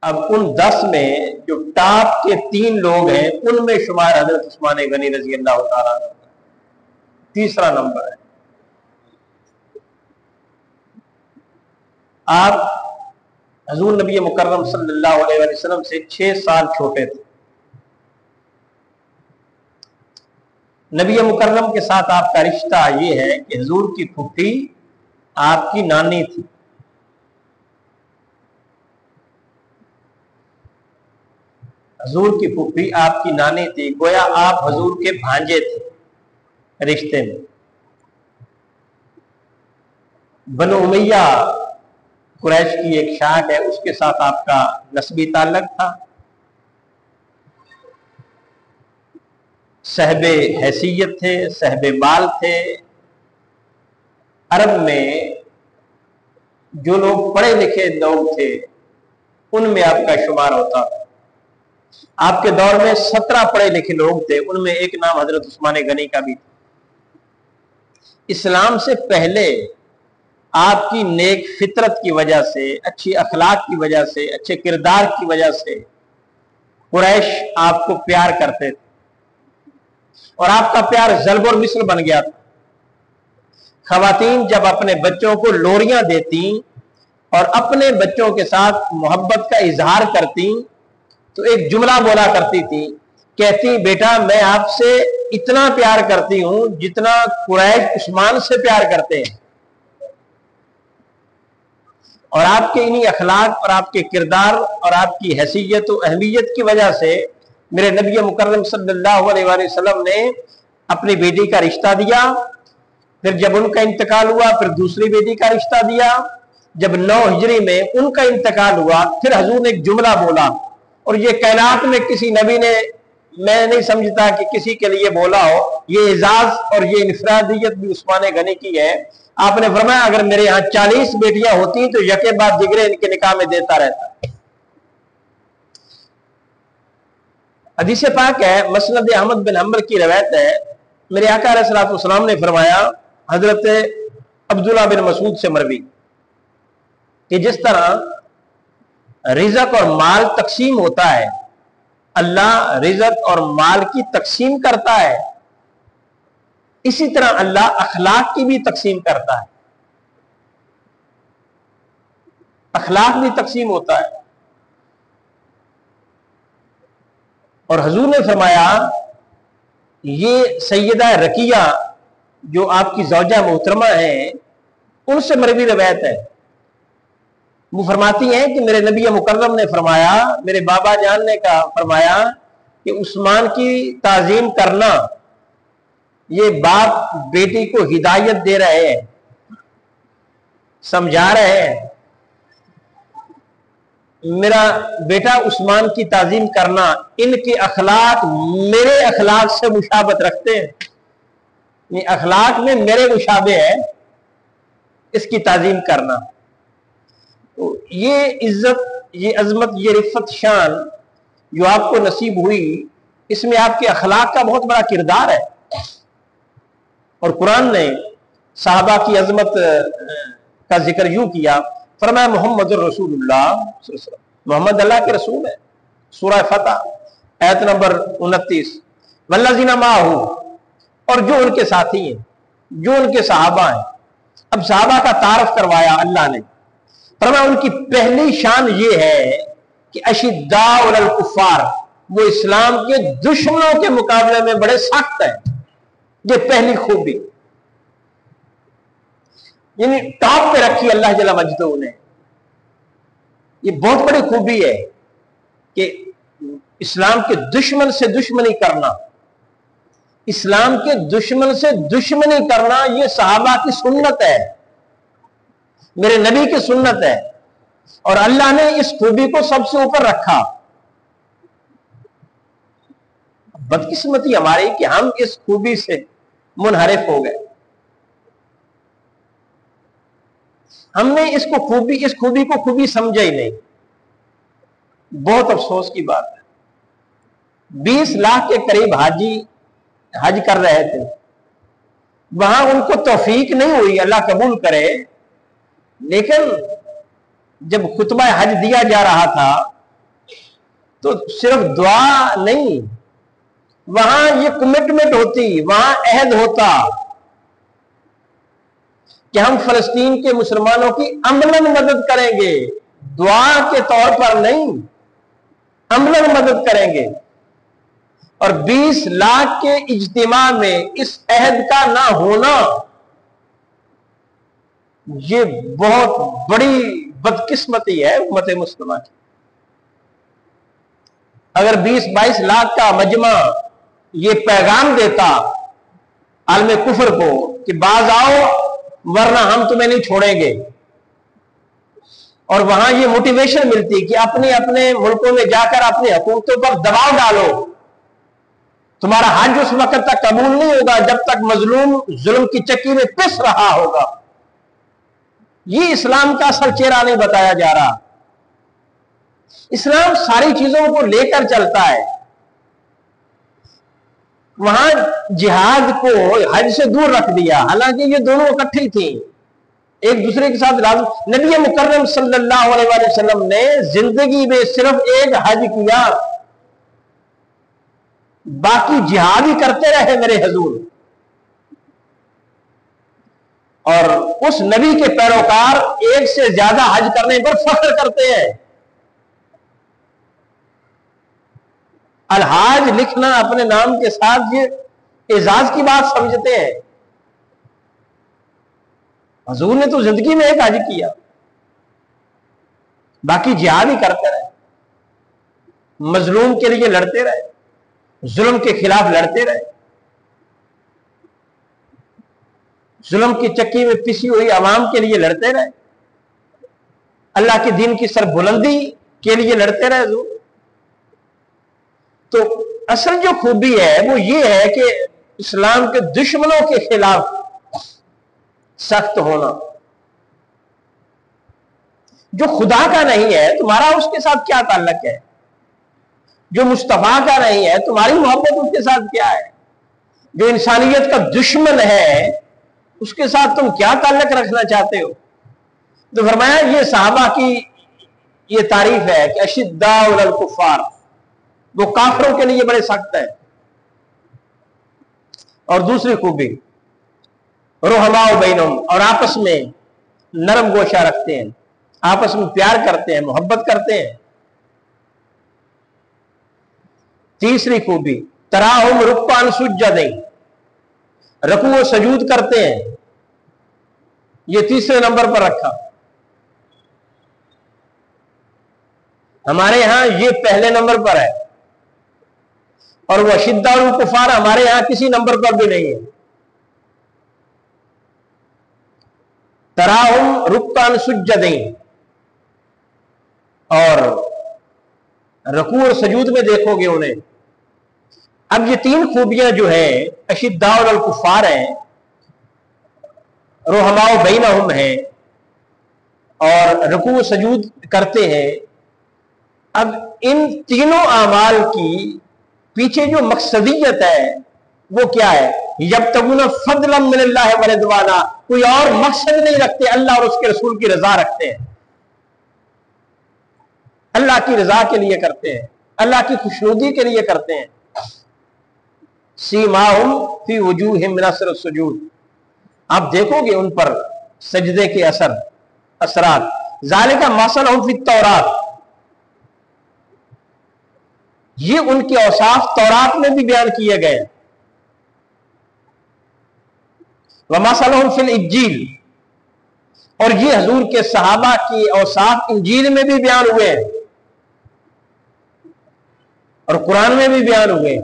اب ان 10 میں جو ٹاپ کے 3 لوگ ہیں ان میں شمار حضرت عثمان غنی رضی اللہ تعالیٰ عنہ، تیسرا نمبر ہے۔ آپ حضور نبی مکرم صلی اللہ علیہ وسلم سے 6 سال چھوٹے تھے۔ نبی مکرم کے ساتھ آپ کا رشتہ یہ ہے کہ حضور کی پھوپھی آپ کی نانی تھی۔ حضور کی پھوپھی آپ کی نانی تھی، گویا آپ حضور کے بھانجے تھے رشتے میں۔ بنو امیہ قریش کی ایک شاخ ہے، اس کے ساتھ آپ کا نسبی تعلق تھا۔ صاحب حیثیت تھے، صاحب مال تھے۔ عرب میں جو لوگ پڑھے لکھے لوگ تھے ان میں آپ کا شمار ہوتا تھا۔ آپ کے دور میں 17 پڑھے لکھے لوگ تھے، ان میں ایک نام حضرت عثمان غنی کا بھی تھا۔ اسلام سے پہلے آپ کی نیک فطرت کی وجہ سے، اچھی اخلاق کی وجہ سے، اچھے کردار کی وجہ سے قریش آپ کو پیار کرتے تھے، اور آپ کا پیار ضرب اور مثل بن گیا تھا۔ خواتین جب اپنے بچوں کو لوریاں دیتی اور اپنے بچوں کے ساتھ محبت کا اظہار کرتی تو ایک جملہ بولا کرتی تھی، کہتی بیٹا میں آپ سے اتنا پیار کرتی ہوں جتنا قریش عثمان سے پیار کرتے ہیں۔ اور آپ کے انہی اخلاق اور آپ کے کردار اور آپ کی حیثیت و اہمیت کی وجہ سے میرے نبی مکرم صلی اللہ علیہ وآلہ وسلم نے اپنی بیٹی کا رشتہ دیا، پھر جب ان کا انتقال ہوا پھر دوسری بیٹی کا رشتہ دیا، جب 9 ہجری میں ان کا انتقال ہوا پھر حضور نے ایک جملہ بولا، اور یہ کائنات میں کسی نبی نے، میں نہیں سمجھتا کہ کسی کے لیے بولا ہو، یہ اعزاز اور یہ انفرادیت بھی عثمان غنی کی ہے۔ آپ نے فرمایا اگر میرے یہاں 40 بیٹیاں ہوتی تو یکے بعد دیگرے ان کے نکاح میں دیتا رہتا۔ حدیث پاک ہے، مسند احمد بن حنبل کی روایت ہے، میرے آقا علیہ الصلوۃ والسلام نے فرمایا، حضرت عبداللہ بن مسعود سے مروی، کہ جس طرح رزق اور مال تقسیم ہوتا ہے، اللہ رزق اور مال کی تقسیم کرتا ہے، اسی طرح اللہ اخلاق کی بھی تقسیم کرتا ہے۔ اخلاق بھی تقسیم ہوتا ہے۔ اور حضور نے فرمایا، یہ سیدہ رقیہ جو آپ کی زوجہ محترمہ ہیں ان سے مروی روایت ہے، وہ فرماتی ہیں کہ میرے نبی مکرم نے فرمایا، میرے بابا جان نے کہا فرمایا کہ عثمان کی تعظیم کرنا، یہ باپ بیٹی کو ہدایت دے رہے ہیں، سمجھا رہے ہیں، میرا بیٹا عثمان کی تعظیم کرنا، ان کے اخلاق میرے اخلاق سے مشابہت رکھتے ہیں، یہ اخلاق میں میرے مشابہ ہے، اس کی تعظیم کرنا۔ تو یہ عزت، یہ عظمت، یہ رفت شان جو آپ کو نصیب ہوئی، اس میں آپ کے اخلاق کا بہت بڑا کردار ہے۔ اور قرآن نے صحابہ کی عظمت کا ذکر یوں کیا، فرمایا محمد الرسول اللہ صلی اللہ علیہ وسلم، محمد اللہ کے رسول ہے۔ سورہ فتح آیت نمبر 29، والذین معہ، اور جو ان کے ساتھی ہیں، جو ان کے صحابہ ہیں۔ اب صحابہ کا تعارف کروایا اللہ نے، فرمایا ان کی پہلی شان یہ ہے کہ اشداء علی الکفار، وہ اسلام کے دشمنوں کے مقابلے میں بڑے سخت ہیں۔ یہ پہلی خوبی، یعنی ٹاپ پہ رکھی اللہ جل مجدہ نے۔ یہ بہت بڑی خوبی ہے کہ اسلام کے دشمن سے دشمنی کرنا، اسلام کے دشمن سے دشمنی کرنا، یہ صحابہ کی سنت ہے، میرے نبی کی سنت ہے، اور اللہ نے اس خوبی کو سب سے اوپر رکھا۔ بدقسمتی ہماری کہ ہم اس خوبی سے منحرف ہو گئے، ہم نے اس خوبی کو خوبی سمجھا ہی نہیں۔ بہت افسوس کی بات ہے، 20 لاکھ کے قریب حاجی حج کر رہے تھے، وہاں ان کو توفیق نہیں ہوئی، اللہ قبول کرے، لیکن جب خطبہ حج دیا جا رہا تھا تو صرف دعا نہیں، وہاں یہ کمٹمنٹ ہوتی، وہاں عہد ہوتا کہ ہم فلسطین کے مسلمانوں کی عملاً مدد کریں گے، دعا کے طور پر نہیں، عملاً مدد کریں گے۔ اور 20 لاکھ کے اجتماع میں اس عہد کا نہ ہونا یہ بہت بڑی بدقسمتی ہے امت مسلمہ کی۔ اگر 20-22 لاکھ کا مجمع یہ پیغام دیتا عالم کفر کو کہ باز آؤ ورنہ ہم تمہیں نہیں چھوڑیں گے، اور وہاں یہ موٹیویشن ملتی کہ اپنے اپنے ملکوں میں جا کر اپنی حکومتوں پر دباؤ ڈالو، تمہارا حج اس وقت تک قبول نہیں ہوگا جب تک مظلوم ظلم کی چکی میں پس رہا ہوگا۔ یہ اسلام کا اصل چہرہ نہیں بتایا جا رہا۔ اسلام ساری چیزوں کو لے کر چلتا ہے، وہاں جہاد کو حج سے دور رکھ دیا، حالانکہ یہ دونوں اکٹھی تھیں، ایک دوسرے کے ساتھ لازم۔ نبی مکرم صلی اللہ علیہ وسلم نے زندگی میں صرف ایک حج کیا، باقی جہاد ہی کرتے رہے میرے حضور، اور اس نبی کے پیروکار ایک سے زیادہ حج کرنے پر فخر کرتے ہیں۔ الحاج لکھنا اپنے نام کے ساتھ یہ اعزاز کی بات سمجھتے ہیں۔ حضور نے تو زندگی میں ایک حج کیا، باقی جہاد ہی کرتے رہے، مظلوم کے لیے لڑتے رہے، ظلم کے خلاف لڑتے رہے، ظلم کی چکی میں پسی ہوئی عوام کے لیے لڑتے رہے، اللہ کے دین کی سربلندی کے لیے لڑتے رہے حضور۔ تو اصل جو خوبی ہے وہ یہ ہے کہ اسلام کے دشمنوں کے خلاف سخت ہونا۔ جو خدا کا نہیں ہے تمہارا اس کے ساتھ کیا تعلق ہے؟ جو مصطفیٰ کا نہیں ہے تمہاری محبت اس کے ساتھ کیا ہے؟ جو انسانیت کا دشمن ہے اس کے ساتھ تم کیا تعلق رکھنا چاہتے ہو؟ تو فرمایا یہ صحابہ کی یہ تعریف ہے کہ اشداء علی الکفار، وہ کافروں کے لیے بڑے سخت ہیں۔ اور دوسری خوبی رحماء بینہم، اور آپس میں نرم گوشہ رکھتے ہیں، آپس میں پیار کرتے ہیں، محبت کرتے ہیں۔ تیسری خوبی تراہم رکعا سجدین، رکوع و سجود کرتے ہیں، یہ تیسرے نمبر پر رکھا۔ ہمارے ہاں یہ پہلے نمبر پر ہے، اور وہ اشداء علی الکفار ہمارے ہاں کسی نمبر پر بھی نہیں ہے۔ تراہم رکعا سجدین، اور رکوع اور سجود میں دیکھو گے انہیں۔ اب یہ تین خوبیاں جو ہیں اشداء علی الکفار ہیں، رحماء بینہم ہیں، اور رکوع و سجود کرتے ہیں۔ اب ان تینوں اعمال کی پیچھے جو مقصدیت ہے وہ کیا ہے؟ یبتغون فضلا من اللہ ورضوانا، کوئی اور مقصد نہیں رکھتے، اللہ اور اس کے رسول کی رضا رکھتے ہیں، اللہ کی رضا کے لیے کرتے ہیں، اللہ کی خوشنودی کے لیے کرتے ہیں۔ سیماہم فی وجوہہم من اثر السجود، آپ دیکھو گے ان پر سجدے کے اثرات۔ ذالک مثلہم فی التوراۃ، یہ ان کے اوصاف تورات میں بھی بیان کیے گئے۔ ومثلہم فی الانجیل، اور یہ حضور کے صحابہ کی اوصاف انجیل میں بھی بیان ہوئے ہیں اور قرآن میں بھی بیان ہوئے۔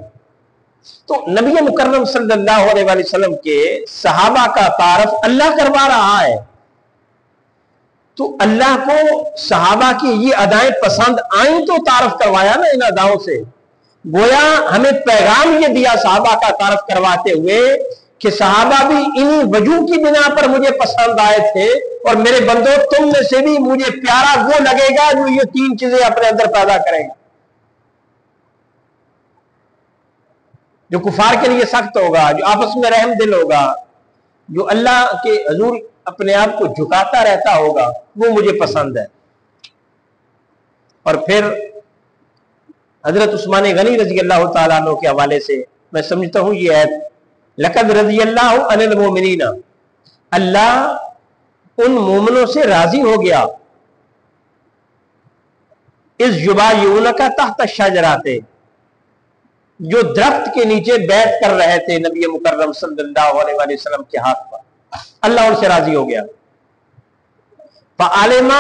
تو نبی مکرم صلی اللہ علیہ وسلم کے صحابہ کا تعارف اللہ کروا رہا ہے، تو اللہ کو صحابہ کی یہ ادائیں پسند آئیں تو تعارف کروایا نا ان اداؤں سے۔ گویا ہمیں پیغام یہ دیا صحابہ کا تعارف کرواتے ہوئے کہ صحابہ بھی انہی وجوہ کی بنا پر مجھے پسند آئے تھے، اور میرے بندو تم میں سے بھی مجھے پیارا وہ لگے گا جو یہ تین چیزیں اپنے اندر پیدا کرے گا، جو کفار کے لیے سخت ہوگا، جو آپس میں رحم دل ہوگا، جو اللہ کے حضور اپنے آپ کو جھکاتا رہتا ہوگا، وہ مجھے پسند ہے۔ اور پھر حضرت عثمان غنی رضی اللہ تعالیٰ عنہ کے حوالے سے میں سمجھتا ہوں یہ ہے لقد رضی اللہ عن المؤمنین، اللہ ان مومنوں سے راضی ہو گیا اس یبایعونک تحت الشجرات، جو درخت کے نیچے بیعت کر رہے تھے نبی مکرم صلی اللہ علیہ وآلہ وسلم کے ہاتھ پر، اللہ ان سے راضی ہو گیا۔ فعلم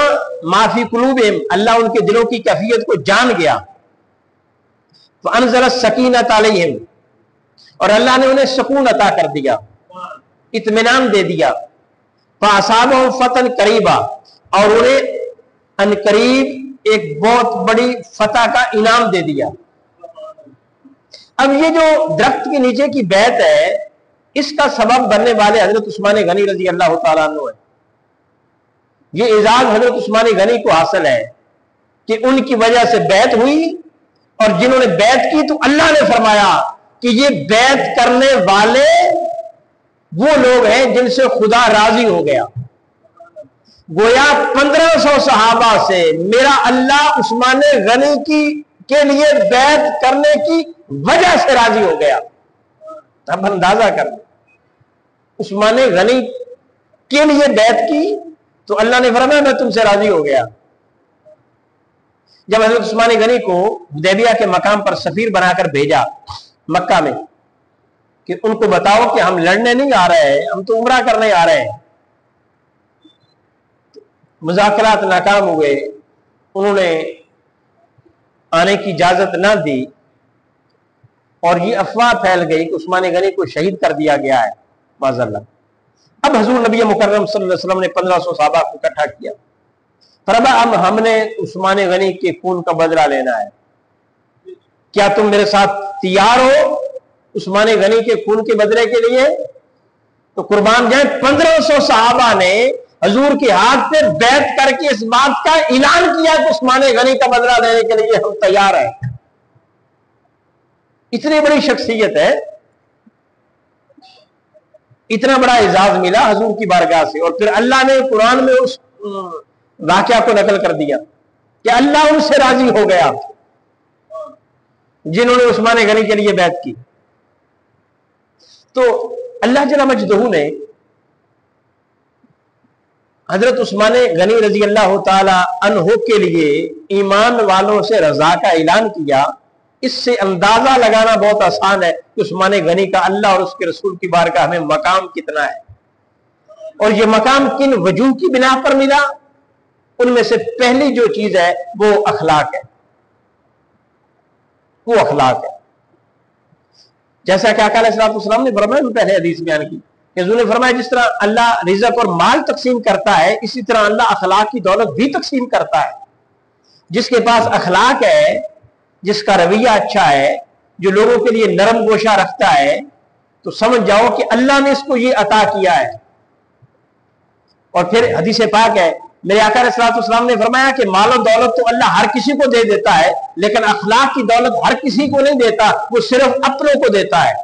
ما فی قلوبہم، اللہ ان کے دلوں کی کیفیت کو جان گیا۔ فانزل السکینۃ علیہم، اور اللہ نے انہیں سکون عطا کر دیا، اطمینان دے دیا۔ فاصابہم فتح قریبا، اور انہیں ان قریب ایک بہت بڑی فتح کا انعام دے دیا۔ اب یہ جو درخت کے نیچے کی بیعت ہے، اس کا سبب بننے والے حضرت عثمان غنی رضی اللہ تعالیٰ عنہ ہے۔ یہ اعزاز حضرت عثمان غنی کو حاصل ہے کہ ان کی وجہ سے بیعت ہوئی، اور جنہوں نے بیعت کی تو اللہ نے فرمایا کہ یہ بیعت کرنے والے وہ لوگ ہیں جن سے خدا راضی ہو گیا۔ گویا 1500 صحابہ سے میرا اللہ عثمان غنی کے لیے بیعت کرنے کی وجہ سے راضی ہو گیا۔ اب اندازہ کر لیں، عثمان غنی کے لیے بیعت کی تو اللہ نے فرمایا میں تم سے راضی ہو گیا۔ جب حضرت عثمان غنی کو حدیبیہ کے مقام پر سفیر بنا کر بھیجا مکہ میں کہ ان کو بتاؤ کہ ہم لڑنے نہیں آ رہے ہیں، ہم تو عمرہ کرنے آ رہے ہیں، مذاکرات ناکام ہوئے، انہوں نے آنے کی اجازت نہ دی، اور یہ افواہ پھیل گئی کہ عثمان غنی کو شہید کر دیا گیا ہے معاذ اللہ۔ اب حضور نبی مکرم صلی اللہ علیہ وسلم نے 1500 صحابہ کو اکٹھا کیا، فرمایا ہم نے عثمان غنی کے خون کا بدلہ لینا ہے، کیا تم میرے ساتھ تیار ہو عثمان غنی کے خون کے بدلے کے لیے؟ تو قربان جائیں 1500 صحابہ نے حضور کے ہاتھ پہ بیعت کر کے اس بات کا اعلان کیا کہ عثمان غنی کا بدلہ لینے کے لیے ہم تیار ہیں۔ اتنی بڑی شخصیت ہے، اتنا بڑا اعزاز ملا حضور کی بارگاہ سے، اور پھر اللہ نے قرآن میں اس واقعہ کو نقل کر دیا کہ اللہ ان سے راضی ہو گیا جنہوں نے عثمان غنی کے لیے بیعت کی۔ تو اللہ جل مجدہ نے حضرت عثمان غنی رضی اللہ تعالی عنہ کے لیے ایمان والوں سے رضا کا اعلان کیا۔ اس سے اندازہ لگانا بہت آسان ہے کہ عثمان غنی کا اللہ اور اس کے رسول کی بارگاہ میں مقام کتنا ہے، اور یہ مقام کن وجوہ کی بنا پر ملا۔ ان میں سے پہلی جو چیز ہے وہ اخلاق ہے، وہ اخلاق ہے۔ جیسا کہ آقا علیہ السلام نے فرمایا، پہلے حدیث بیان کی کہ حضور نے فرمایا جس طرح اللہ رزق اور مال تقسیم کرتا ہے، اسی طرح اللہ اخلاق کی دولت بھی تقسیم کرتا ہے۔ جس کے پاس اخلاق ہے، جس کا رویہ اچھا ہے، جو لوگوں کے لیے نرم گوشہ رکھتا ہے، تو سمجھ جاؤ کہ اللہ نے اس کو یہ عطا کیا ہے۔ اور پھر حدیث پاک ہے، میرے آقا علیہ السلام نے فرمایا کہ مال و دولت تو اللہ ہر کسی کو دے دیتا ہے، لیکن اخلاق کی دولت ہر کسی کو نہیں دیتا، وہ صرف اپنوں کو دیتا ہے۔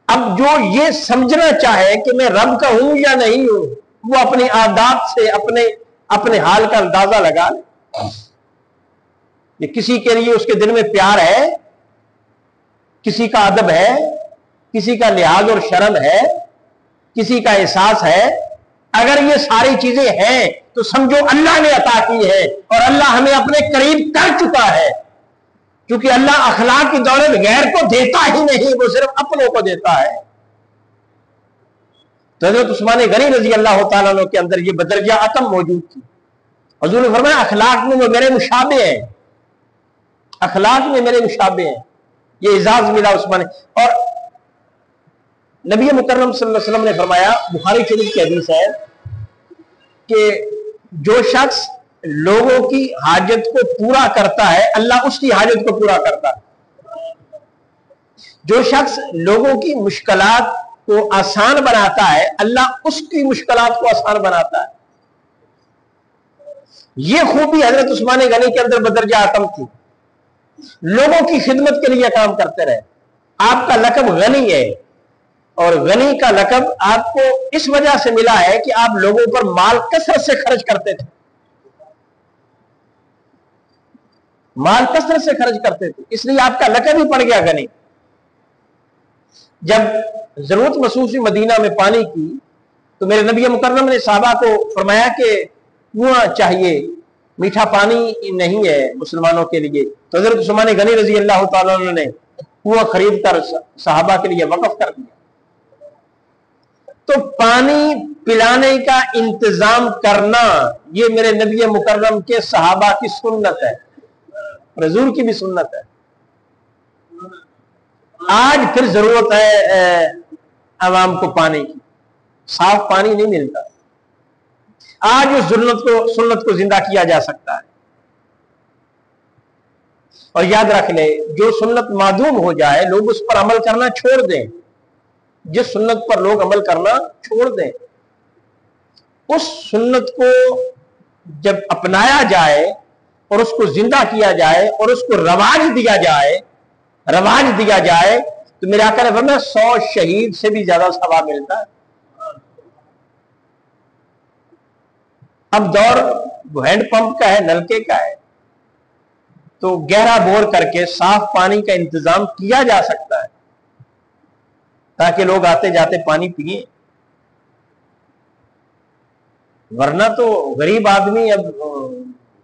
اب جو یہ سمجھنا چاہے کہ میں رب کا ہوں یا نہیں ہوں، وہ اپنی عادات سے اپنے حال کا اندازہ لگا لے۔ یہ کسی کے لیے اس کے دل میں پیار ہے، کسی کا ادب ہے، کسی کا لحاظ اور شرم ہے، کسی کا احساس ہے۔ اگر یہ ساری چیزیں ہیں تو سمجھو اللہ نے عطا کی ہے، اور اللہ ہمیں اپنے قریب کر چکا ہے، کیونکہ اللہ اخلاق کی دولت غیر کو دیتا ہی نہیں، وہ صرف اپنوں کو دیتا ہے۔ تو حضرت عثمان غنی رضی اللہ تعالیٰ عنہ کے اندر یہ بدرجہ عطم موجود تھی۔ حضور نے فرمایا اخلاق میں وہ میرے مشابہ ہیں، اخلاق میں میرے مشابہ ہیں۔ یہ اعزاز ملا عثمان۔ اور نبی مکرم صلی اللہ علیہ وسلم نے فرمایا، بخاری شریف کی حدیث ہے کہ جو شخص لوگوں کی حاجت کو پورا کرتا ہے، اللہ اس کی حاجت کو پورا کرتا ہے۔ جو شخص لوگوں کی مشکلات کو آسان بناتا ہے، اللہ اس کی مشکلات کو آسان بناتا ہے۔ یہ خوبی حضرت عثمان غنی کے اندر بدرجہ عطم تھی، لوگوں کی خدمت کے لیے کام کرتے رہے۔ آپ کا لقب غنی ہے، اور غنی کا لقب آپ کو اس وجہ سے ملا ہے کہ آپ لوگوں پر مال کثرت سے خرچ کرتے تھے۔ مال کثرت سے خرچ کرتے تھے، اس لیے آپ کا لقب ہی پڑ گیا غنی۔ جب ضرورت محسوس ہوئی مدینہ میں پانی کی تو میرے نبی مکرم نے صحابہ کو فرمایا کہ کنواں چاہیے، میٹھا پانی نہیں ہے مسلمانوں کے لیے، تو حضرت عثمان غنی رضی اللہ تعالیٰ عنہ نے کنواں خرید کر صحابہ کے لیے وقف کر دیا۔ تو پانی پلانے کا انتظام کرنا یہ میرے نبی مکرم کے صحابہ کی سنت ہے، حضور کی بھی سنت ہے۔ آج پھر ضرورت ہے عوام کو پانی کی، صاف پانی نہیں ملتا، آج اس سنت کو زندہ کیا جا سکتا ہے۔ اور یاد رکھ لے، جو سنت معدوم ہو جائے لوگ اس پر عمل کرنا چھوڑ دیں، جس سنت پر لوگ عمل کرنا چھوڑ دیں، اس سنت کو جب اپنایا جائے اور اس کو زندہ کیا جائے اور اس کو رواج دیا جائے تو میرے آقا نے فرمایا 100 شہید سے بھی زیادہ ثواب ملتا ہے۔ اب دور ہینڈ پمپ کا ہے، نلکے کا ہے، تو گہرا بور کر کے صاف پانی کا انتظام کیا جا سکتا ہے تاکہ لوگ آتے جاتے پانی پئیں، ورنہ تو غریب آدمی اب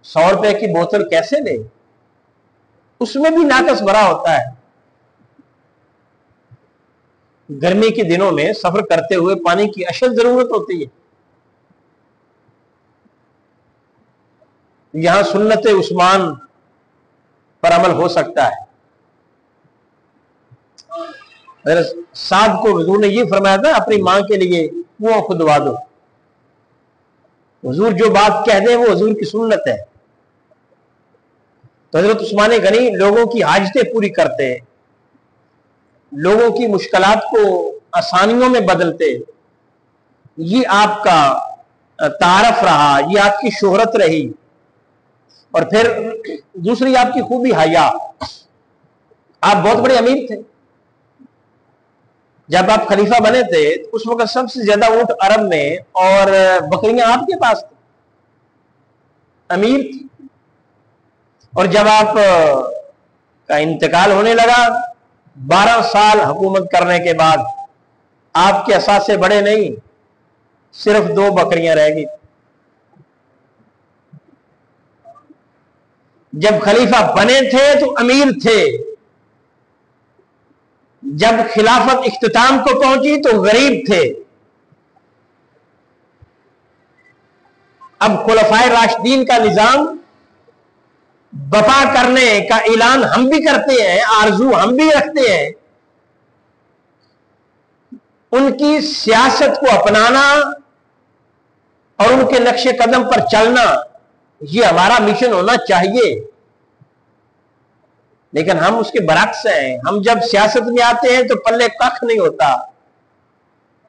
100 روپے کی بوتل کیسے لے، اس میں بھی ناقص بھرا ہوتا ہے۔ گرمی کے دنوں میں سفر کرتے ہوئے پانی کی اشد ضرورت ہوتی ہے۔ یہاں سنت عثمان پر عمل ہو سکتا ہے۔ سعد کو حضور نے یہ فرمایا تھا اپنی ماں کے لیے کنواں کھدوا دو، حضور جو بات کہہ دیں وہ حضور کی سنت ہے۔ تو حضرت عثمان غنی لوگوں کی حاجتیں پوری کرتے، لوگوں کی مشکلات کو آسانیوں میں بدلتے، یہ آپ کا تعارف رہا، یہ آپ کی شہرت رہی۔ اور پھر دوسری آپ کی خوبی حیا، آپ بہت بڑے امیر تھے۔ جب آپ خلیفہ بنے تھے تو اس وقت سب سے زیادہ اونٹ عرب میں اور بکریاں آپ کے پاس تھیں، امیر تھی۔ اور جب آپ کا انتقال ہونے لگا 12 سال حکومت کرنے کے بعد، آپ کے اثاثے بڑے نہیں، صرف 2 بکریاں رہ گئی۔ جب خلیفہ بنے تھے تو امیر تھے، جب خلافت اختتام کو پہنچی تو غریب تھے۔ اب خلفائے راشدین کا نظام بپا کرنے کا اعلان ہم بھی کرتے ہیں، آرزو ہم بھی رکھتے ہیں، ان کی سیاست کو اپنانا اور ان کے نقش قدم پر چلنا یہ ہمارا مشن ہونا چاہیے، لیکن ہم اس کے برعکس ہیں۔ ہم جب سیاست میں آتے ہیں تو پلے کخ نہیں ہوتا،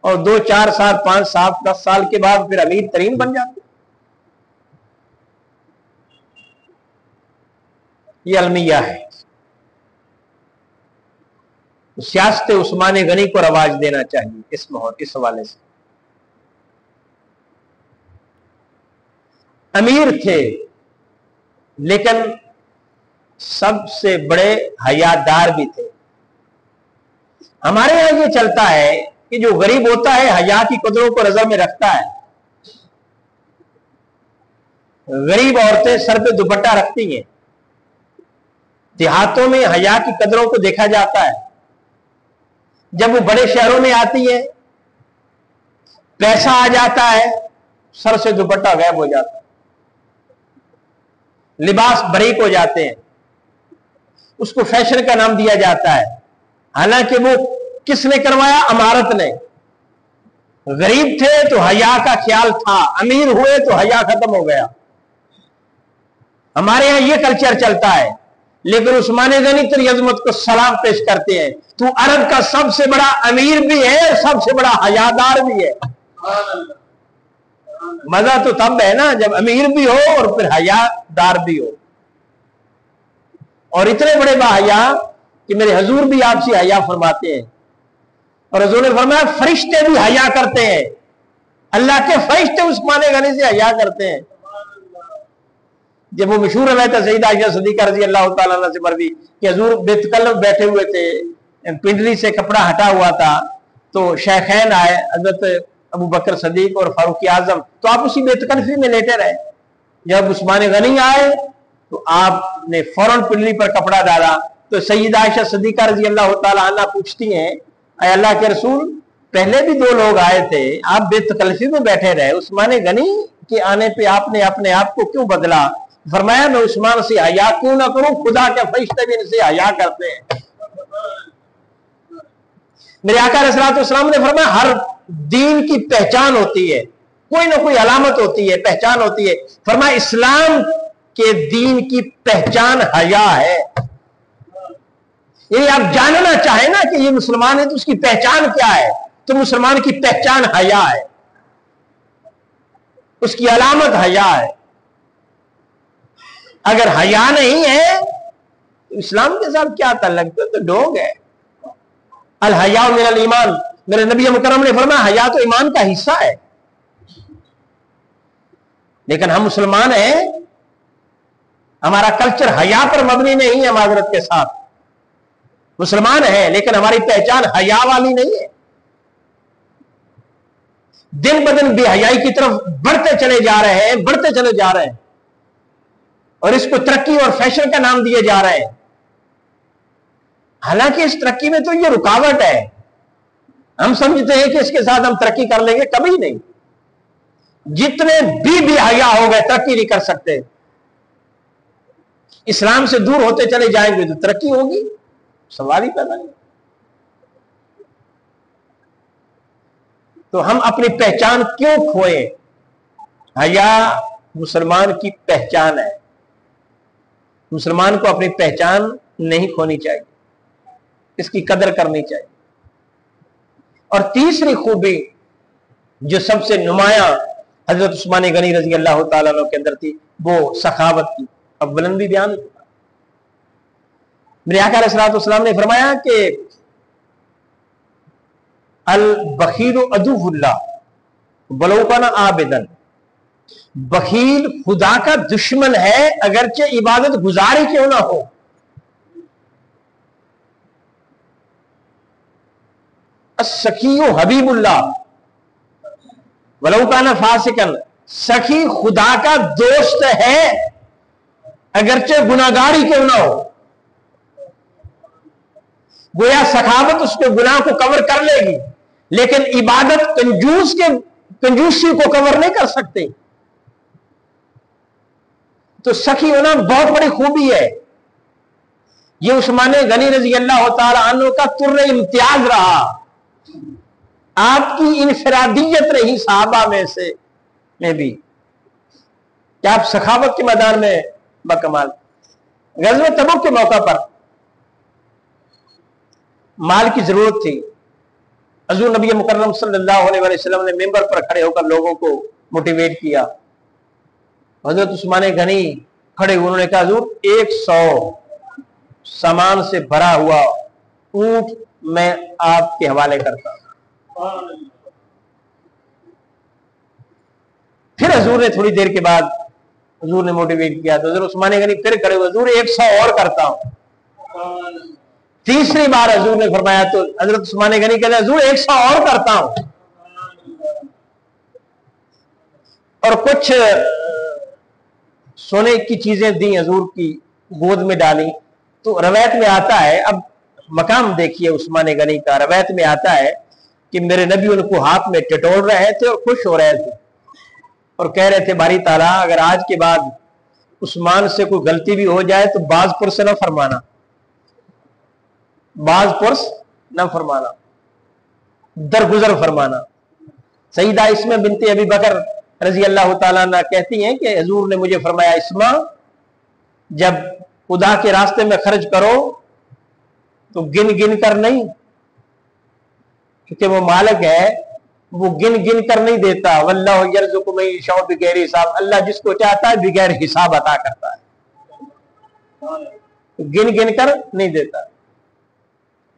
اور 2 4 سال 5 7 10 سال کے بعد پھر امیر ترین بن جاتے۔ یہ المیہ ہے۔ سیاست عثمان غنی کو رواج دینا چاہیے اس حوالے سے۔ امیر تھے لیکن سب سے بڑے حیادار بھی تھے۔ ہمارے یہاں یہ چلتا ہے کہ جو غریب ہوتا ہے حیا کی قدروں کو نظر میں رکھتا ہے۔ غریب عورتیں سر پہ دوپٹہ رکھتی ہیں، دیہاتوں میں حیا کی قدروں کو دیکھا جاتا ہے۔ جب وہ بڑے شہروں میں آتی ہے، پیسہ آ جاتا ہے، سر سے دوپٹہ غائب ہو جاتا ہے، لباس باریک ہو جاتے ہیں، اس کو فیشن کا نام دیا جاتا ہے، حالانکہ وہ کس نے کروایا؟ امارت نے۔ غریب تھے تو حیا کا خیال تھا، امیر ہوئے تو حیا ختم ہو گیا۔ ہمارے یہاں یہ کلچر چلتا ہے، لیکن عثمان غنی تیری عظمت کو سلام پیش کرتے ہیں، تو عرب کا سب سے بڑا امیر بھی ہے، سب سے بڑا حیادار بھی ہے۔ مزہ تو تب ہے نا جب امیر بھی ہو اور پھر حیادار بھی ہو، اور اتنے بڑے باحیا کہ میرے حضور بھی آپ سے حیا فرماتے ہیں، اور حضور نے فرمایا فرشتے بھی حیا کرتے ہیں، اللہ کے فرشتے عثمان غنی سے حیا کرتے ہیں۔ جب وہ مشہور روایت ہے سیدہ عائشہ صدیقہ رضی اللہ تعالیٰ عنہ سے مروی کہ حضور بیت الکلب بیٹھے ہوئے تھے، پنڈلی سے کپڑا ہٹا ہوا تھا، تو شیخین آئے حضرت ابو بکر صدیق اور فاروق اعظم، تو آپ اسی بیت الکلفی میں لیٹے رہے۔ جب عثمان غنی آئے تو آپ نے فوراً پنڈلی پر کپڑا ڈالا، تو سیدہ عائشہ صدیقہ رضی اللہ تعالیٰ عنہ پوچھتی ہیں اے اللہ کے رسول، پہلے بھی 2 لوگ آئے تھے، آپ بیت الکلفی میں بیٹھے رہے، عثمان غنی کے آنے پہ آپ نے اپنے آپ کو کیوں بدلا؟ فرمایا میں عثمان سے حیا کیوں نہ کروں، خدا کے فرشتے بھی ان سے حیا کرتے ہیں۔ میرے آقا علیہ الصلوۃ والسلام نے فرمایا ہر دین کی پہچان ہوتی ہے، کوئی نہ کوئی علامت ہوتی ہے، پہچان ہوتی ہے۔ فرمایا اسلام کے دین کی پہچان حیا ہے۔ یعنی آپ جاننا چاہیں نا کہ یہ مسلمان ہے تو اس کی پہچان کیا ہے، تو مسلمان کی پہچان حیا ہے، اس کی علامت حیا ہے۔ اگر حیا نہیں ہے تو اسلام کے ساتھ کیا تعلق؟ تو ڈھونگ ہے۔ الحیاء من الایمان، میرے نبی مکرم نے فرمایا حیا تو ایمان کا حصہ ہے، لیکن ہم مسلمان ہیں، ہمارا کلچر حیا پر مبنی نہیں ہے، معذرت کے ساتھ مسلمان ہیں لیکن ہماری پہچان حیا والی نہیں ہے۔ دن بدن بے حیائی کی طرف بڑھتے چلے جا رہے ہیں، بڑھتے چلے جا رہے ہیں، اور اس کو ترقی اور فیشن کا نام دیے جا رہے ہیں، حالانکہ اس ترقی میں تو یہ رکاوٹ ہے۔ ہم سمجھتے ہیں کہ اس کے ساتھ ہم ترقی کر لیں گے، کبھی نہیں۔ جتنے بھی بے حیا ہو گئے ترقی نہیں کر سکتے۔ اسلام سے دور ہوتے چلے جائیں گے تو ترقی ہوگی، سوال ہی پیدا نہیں۔ تو ہم اپنی پہچان کیوں کھوئے؟ حیا مسلمان کی پہچان ہے، مسلمان کو اپنی پہچان نہیں کھونی چاہیے، اس کی قدر کرنی چاہیے۔ اور تیسری خوبی جو سب سے نمایاں حضرت عثمان غنی رضی اللہ تعالیٰ عنہ کے اندر تھی وہ سخاوت کی، اب بلند بھی بیان تھا۔ میرے آقا علیہ الصلوۃ والسلام نے فرمایا کہ البخیل عدو اللہ ولو کان عابدا، بخیل خدا کا دشمن ہے اگرچہ عبادت گزاری کیوں نہ ہو۔ السخی حبیب اللہ ولو کان فاسقا، سخی خدا کا دوست ہے اگرچہ گناہگاری کیوں نہ ہو۔ گویا سخاوت اس کے گناہ کو کور کر لے گی، لیکن عبادت کنجوسی کو کور نہیں کر سکتے۔ تو سخی ہونا بہت بڑی خوبی ہے۔ یہ عثمان غنی رضی اللہ تعالی عنہ کا تر امتیاز رہا، آپ کی انفرادیت رہی صحابہ میں بھی کہ آپ سخاوت کے میدان میں بکمال۔ غزوہ تبوک کے موقع پر مال کی ضرورت تھی، حضور نبی مکرم صلی اللہ علیہ وسلم نے ممبر پر کھڑے ہو کر لوگوں کو موٹیویٹ کیا۔ حضرت عثمان غنی کھڑے ہوئے، انہوں نے کہا حضور 100 سامان سے بھرا ہوا اونٹ میں آپ کے حوالے کرتا ہوں۔ پھر حضور نے تھوڑی دیر کے بعد حضور نے موٹیویٹ کیا تو حضرت عثمان غنی پھر کھڑے ہوئے، حضور 100 اور کرتا ہوں۔ تیسری بار حضور نے فرمایا تو حضرت عثمان غنی کہتے ہیں حضور 100 اور کرتا ہوں۔ اور کچھ سونے کی چیزیں دی، حضور کی گود میں ڈالی۔ تو روایت میں آتا ہے، اب مقام دیکھیے عثمان غنی کا، روایت میں آتا ہے کہ میرے نبی ان کو ہاتھ میں ٹٹول رہے تھے اور خوش ہو رہے تھے اور کہہ رہے تھے باری تعالیٰ اگر آج کے بعد عثمان سے کوئی غلطی بھی ہو جائے تو باز پرس نہ فرمانا، باز پرس نہ فرمانا، درگزر فرمانا۔ سیدہ اسمہ بنت ابی بکر رضی اللہ تعالیٰ عنہ کہتی ہیں کہ حضور نے مجھے فرمایا اسمہ جب خدا کے راستے میں خرچ کرو تو گن گن کر نہیں، کیونکہ وہ مالک ہے، وہ گن گن کر نہیں دیتا۔ واللہ یرزق من یشاء بغیر حساب، اللہ جس کو چاہتا ہے بغیر حساب عطا کرتا ہے، گن گن کر نہیں دیتا۔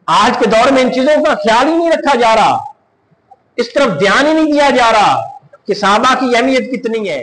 آج کے دور میں ان چیزوں کا خیال ہی نہیں رکھا جا رہا، اس طرف دھیان ہی نہیں دیا جا رہا کہ صحابہ کی اہمیت کتنی ہے۔